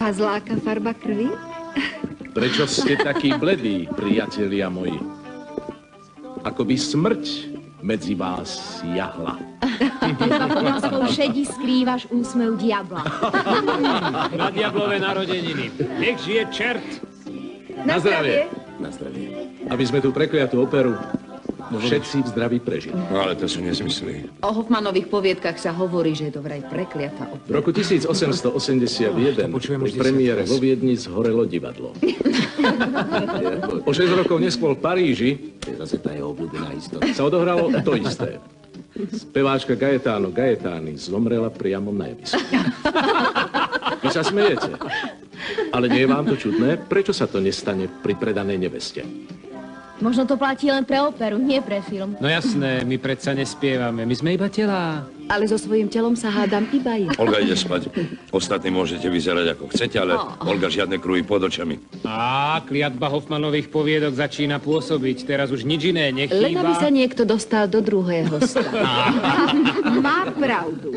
A zláka farba krvi? Prečo ste takí bledí, priatelia moji? Ako by smrť medzi vás jahla. Za pomockou šedi skrývaš úsmev diabla. Na diablové narodeniny. Nech žije čert. Na zdravie. Na zdravie. Aby sme tú prekliatú operu všetci v zdraví prežili. No, ale to sú nezmysly. O Hoffmanových poviedkach sa hovorí, že je to vraj prekliatá V opera. roku 1881 pri premiére vo Viedni zhorelo divadlo. O 6 rokov neskôr v Paríži Zase tá jeho obľúbená istota. sa odohralo to isté. Speváčka Gaetány zomrela priamo na javisku. Vy sa smejete. Ale nie je vám to čudné? Prečo sa to nestane pri predanej neveste? Možno to platí len pre operu, nie pre film. No jasné, my predsa nespievame, my sme iba telá. Ale so svojím telom sa hádam iba ja. Olga ide spať. Ostatní môžete vyzerať ako chcete, ale Olga žiadne krúhy pod očami. Á, kliatba Hoffmanových poviedok začína pôsobiť. Teraz už nič iné nechýba. Len aby sa niekto dostal do druhého stavu. Má pravdu.